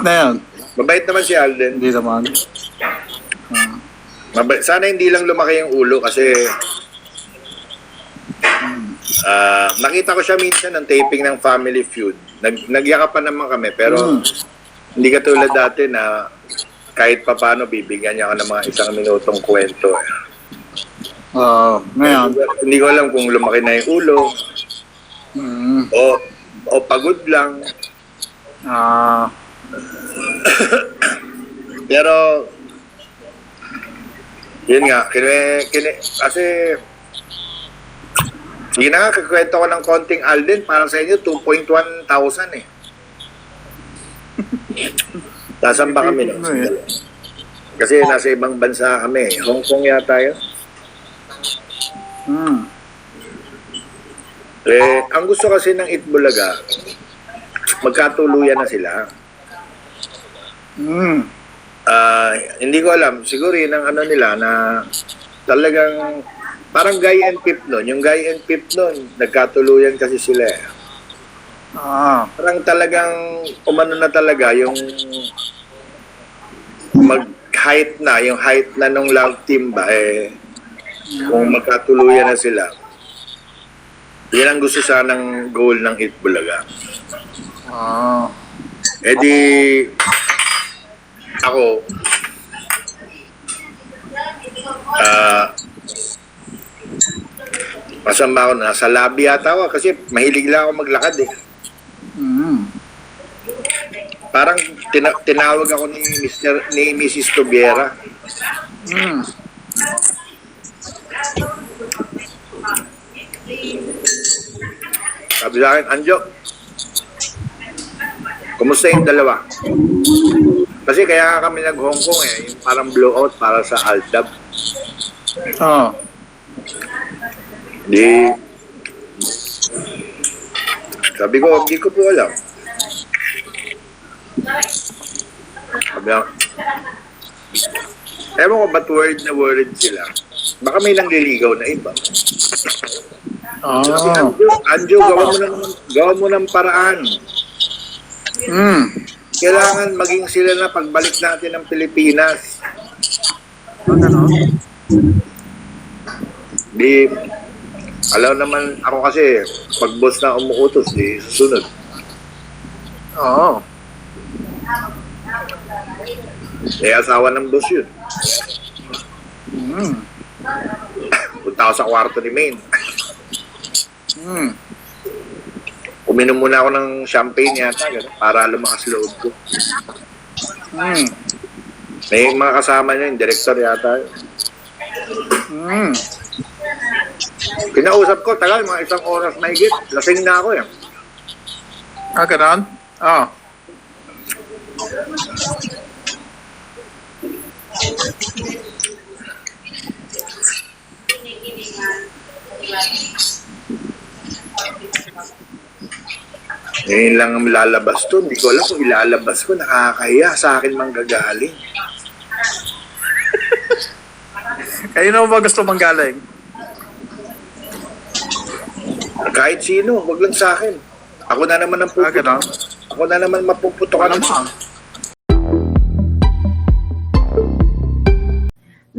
Na yan. Mabait naman si Alden. Hindi naman. Sana hindi lang lumaki yung ulo kasi nakita ko siya minsan ng taping ng Family Feud. Nagyakapan naman kami pero hindi katulad dati na kahit papano bibigyan niya ako ng mga isang minutong kwento. Ngayon. Hindi ko alam kung lumaki na yung ulo o pagod lang. Pero yun nga, kasi sige na nga, kakwento ko ng konting Alden, para sa inyo 2.1 thousand eh. Tasan ba kami? No? Kasi nasa ibang bansa kami. Hong Kong yata yun. Ang gusto kasi ng Itbulaga, magkatuluyan na sila. Hindi ko alam. Siguro yun ang ano nila na talagang parang Guy and Pip nun. Yung Guy and Pip nun, nagkatuluyan kasi sila eh. Parang talagang umano na talaga yung mag-height na, yung height na nung love team ba eh, kung magkatuluyan na sila. Yan ang gusto sanang goal ng Itbulaga. Eh di, ako, masamba ako, nasa lobby yata ako kasi mahilig lang ako maglakad eh. Parang tinawag ako ni Mrs. Tobiera. Sabi sa akin, Anjo, kumusta yung dalawa? Kasi kaya kami nag-Hong Kong eh, yung parang blowout para sa Aldab. Di, sabi ko, hindi ko po alam. Sabi ako, ewan ko ba't worried sila. Baka may nangliligaw na iba. Anjo, gawa mo ng paraan. Kailangan maging sila na pagbalik natin ng Pilipinas. Di, alam naman ako kasi, pag boss na umuutos, di susunod. Eh, asawa ng boss yun. Punta ako sa kwarto ni Maine. Uminom muna ako ng champagne yata, gano'n, para lumakas loob ko. May mga kasama niya, yung director yata. Kinausap ko, tagal, mga 1 oras mahigit. Lasing na ako eh. Ganon? Ngayon lang ang lalabas to. Hindi ko alam kung ilalabas ko. Nakakahiya. Sa akin manggagaling. Kayo na ba gusto manggaling? Kahit sino, wag lang sa akin. Ako na naman ang puputok. Ganon? Ako na naman mapuputokan.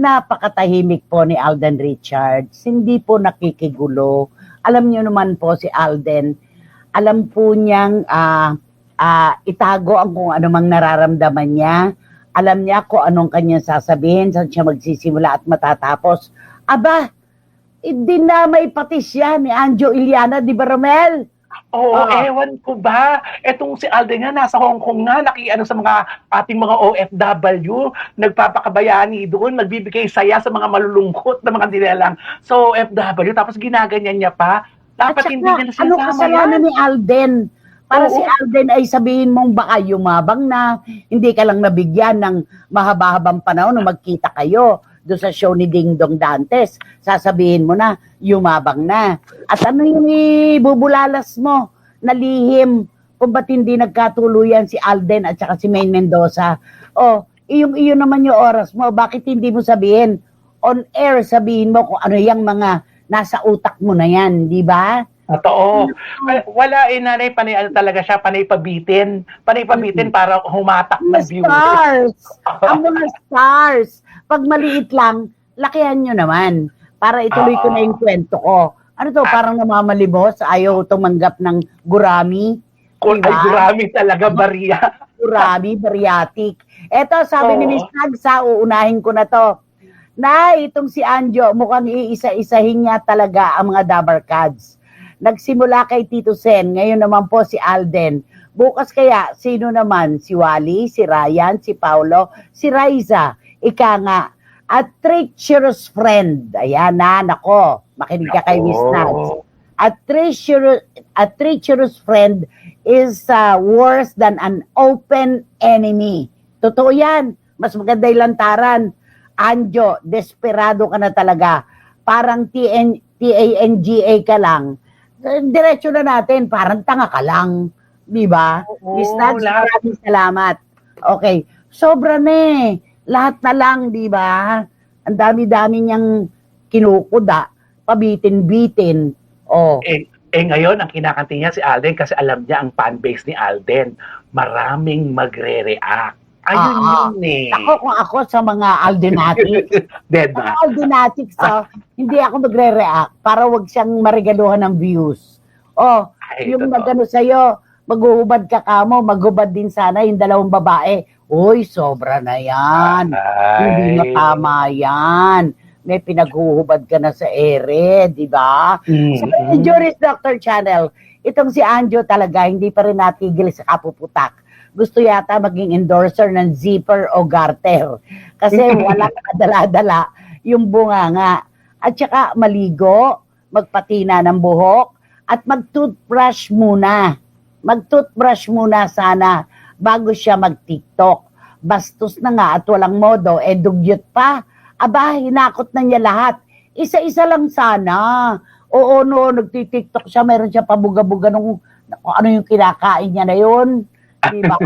Napakatahimik po ni Alden Richards. Hindi po nakikigulo. Alam niyo naman po si Alden, alam po niyang itago ang kung anumang nararamdaman niya. Alam niya kung anong kanyang sasabihin, saan siya magsisimula at matatapos. Aba, hindi na maipatis siya ni Anjo Iliana, di ba, Romel? Oo, ewan ko ba? Etong si Alden nga, nasa Hong Kong nga, nakiano sa mga ating mga OFW, nagpapakabayani doon, nagbibigay saya sa mga malulungkot na mga nilalang sa OFW, tapos ginaganyan niya pa. Dapat At hindi saka, niya na ano sinasama kasalanan yan. ni Alden? Para Oo. si Alden ay sabihin mong baka yumabang na, hindi ka lang nabigyan ng mahaba-habang panahon na magkita kayo doon sa show ni Ding Dong Dantes. Sasabihin mo na, yumabang na. At ano yung ibubulalas mo na lihim kung ba't hindi nagkatuluyan si Alden at saka si Maine Mendoza? O, iyong naman yung oras mo. Bakit hindi mo sabihin? On air, sabihin mo kung ano yung mga nasa utak mo na yan, di ba? Totoo. Wala nanay, panay ano talaga siya, panay pabitin. Panay pabitin para humatak Mga ng viewers. stars. Ang mga stars. Pag maliit lang, lakihan nyo naman. Para ituloy ko na yung kwento ko. Ano to, parang namamalibos, ayaw tumanggap ng gurami. Kung ay gurami talaga, bariya. Gurami, bariatic. Eto, sabi ni Miss Nagsa, uunahin ko na to. Na, itong si Anjo, mukhang iisa-isahin niya talaga ang mga Dabar Cats. Nagsimula kay Tito Sen, ngayon naman po si Alden. Bukas kaya, sino naman? Si Wally, si Ryan, si Paulo, si Raiza. Ika nga, a treacherous friend. Ayan na, nako. Makinig ka kay Miss Nads. A treacherous friend is worse than an open enemy. Totoo yan. Mas maganda yung lantaran. Anjo, desperado ka na talaga. Parang TANGA ka lang. Diretso na natin, parang tanga ka lang. Di ba? Miss Nads, maraming salamat. Okay. Sobra na eh. Lahat na lang, di ba? Ang dami-dami niyang kinukuda. Pabitin-bitin. Oh. Ngayon, ang kinakanti niya si Alden kasi alam niya ang fanbase ni Alden. Maraming magre-react. Ayun yun eh. Kung ako sa mga Aldenatics. Dead Sa na. Aldenatics, hindi ako magre-react para wag siyang marigaluhan ng views. Oh, yung nagano sa'yo, maghuhubad ka kamo, maghubad din sana yung dalawang babae. Uy, sobra na yan. Hindi na tama yan. May pinaghuhubad ka na sa ere, di ba? Sa Juris Doctor Channel, itong si Anjo talaga, hindi pa rin natigil sa kapuputak. Gusto yata maging endorser ng zipper o garter. Kasi walang kadala-dala yung bunganga. At saka maligo, magpatina ng buhok, at mag-toothbrush muna. Mag-toothbrush muna sana bago siya mag-TikTok. Bastos na nga at walang modo, dugyot pa. Aba, hinakot na niya lahat. Isa-isa lang sana. Oo, no, nagtitiktok siya, meron siya pabuga-buga nung ano yung kinakain niya na yun. Diba?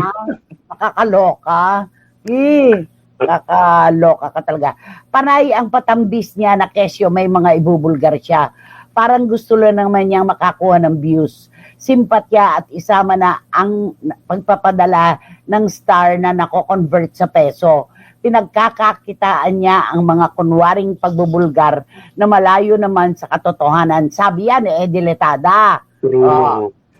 Makakaloka. Kakaloka ka talaga. Panay ang patambis niya na kesyo, may mga ibubulgar siya. Parang gusto lang naman niyang makakuha ng views. Simpatya at isama na ang pagpapadala ng star na nako-convert sa peso. Pinagkakakitaan niya ang mga kunwaring pagbubulgar na malayo naman sa katotohanan. Sabi yan, diletada.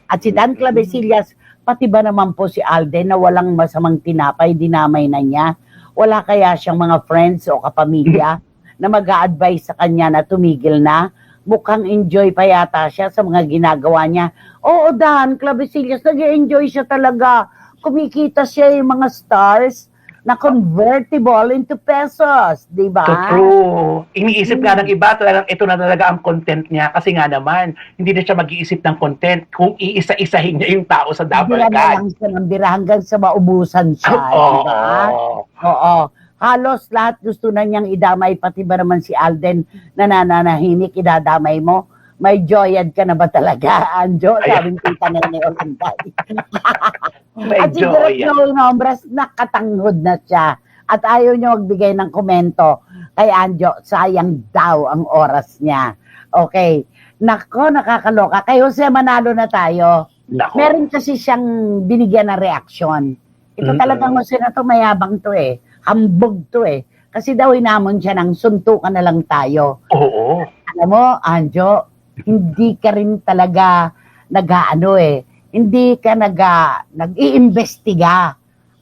At si Dan Clavesillas, pati ba naman po si Alden na walang masamang tinapay, dinamay na niya? Wala kaya siyang mga friends o kapamilya na mag-a-advise sa kanya na tumigil na? Mukhang enjoy pa yata siya sa mga ginagawa niya. Oo, Dan Clavesillas, nag-enjoy siya talaga. Kumikita siya yung mga stars na convertible into pesos, di ba? True. Iniisip nga ng iba, talagang ito na talaga ang content niya kasi nga naman, hindi na siya mag-iisip ng content kung iisa-isahin niya yung tao sa double Bira na card. lang siya ng bira hanggang sa maubusan siya, di ba? Oo. Halos lahat gusto na niyang idamay, pati ba naman si Alden na nananahimik, idadamay mo? May joyad ka na ba talaga, Anjo? Sabing tita na ni Olanday. At siguro yung nombras, nakatanghod na siya. At ayaw niyo magbigay ng komento kay Anjo, sayang daw ang oras niya. Okay. Nako, nakakaloka. Kay Jose, manalo na tayo. Nako. Meron kasi siyang binigyan ng reaksyon. Ito talagang Jose na to, mayabang to eh. Hambog to eh. Kasi daw hinamon siya ng suntukan na lang tayo. Oo. Alam mo, Anjo, hindi ka rin talaga nag-ano eh. Hindi ka nag-iimbestiga.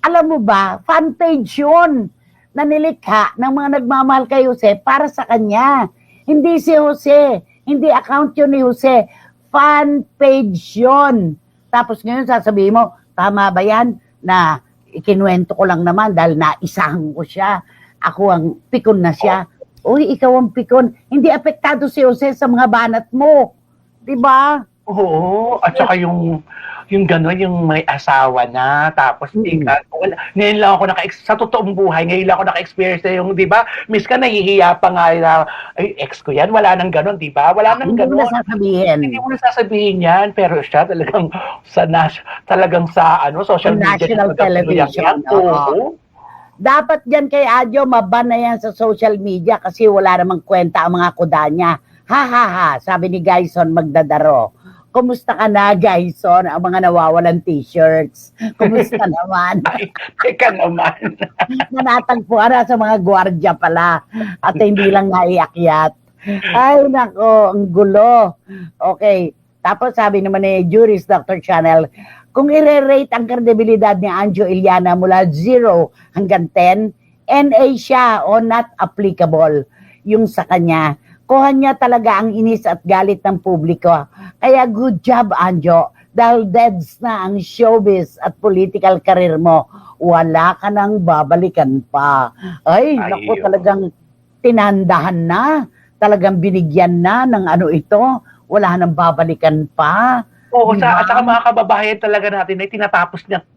Alam mo ba, fan page yun na nilikha ng mga nagmamahal kay Jose para sa kanya. Hindi si Jose, hindi account yun ni Jose. Fan page yun. Tapos ngayon sasabihin mo, tama ba yan na ikinuwento ko lang naman dahil naisahan ko siya. Ako ang pikon na siya. Uy, ikaw ang pikon. Hindi apektado si Jose sa mga banat mo. Diba? Oo. At saka yung gano'n, yung may asawa na, tapos ngayon lang ako sa totoong buhay, ngayon lang ako naka-experience na yung, di ba, miss ka, nahihiya pa nga na, ay, ex ko yan, wala nang gano'n, di ba? Wala nang Hindi mo gano'n. nasasabihin. Hindi mo nasasabihin yan, pero siya talagang sa social media. National television. Oo. Dapat dyan kay Adjo, maban na yan sa social media kasi wala namang kwenta ang mga kuda niya. Ha ha ha, sabi ni Gaison Magdadaro. Kumusta ka na, Gaison? Ang mga nawawalan t-shirts. Kumusta naman? Ay, teka naman. Nanatagpuan na sa mga gwardiya pala. At hindi lang naiakyat. Ay, nako, ang gulo. Okay. Tapos sabi naman ni Juris Dr. Channel, kung i-rate ang kredibilidad ni Anjo Iliana mula 0 hanggang 10, NA siya o not applicable yung sa kanya. Kuha niya talaga ang inis at galit ng publiko. Kaya good job, Anjo. Dahil deads na ang showbiz at political career mo. Wala ka nang babalikan pa. Ay, naku, talagang tinandahan na. Talagang binigyan na ng ano ito. Wala nang babalikan pa. Oo, Diba? at saka mga kababayan talaga natin ay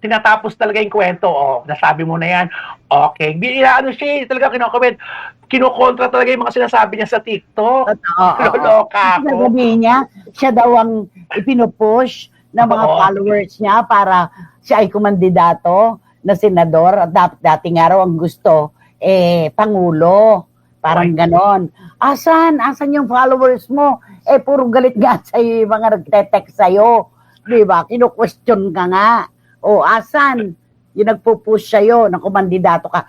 tinatapos talaga yung kwento. Oh, nasabi mo na yan. Okay. Ano siya, talaga kino-comment. Kinokontra talaga yung mga sinasabi niya sa TikTok. Loloka ako. Sasabihin niya, siya daw ang ipinupush ng mga Oo. followers niya para siya ay kumandidato na senador at dating araw ang gusto, pangulo. Parang ganon. Asan yung followers mo? Puro galit nga sa'yo yung mga nagte-text sa'yo. Di ba? Kino-question ka nga. O, asan? Yung nagpo-push sa'yo na kumandidato ka.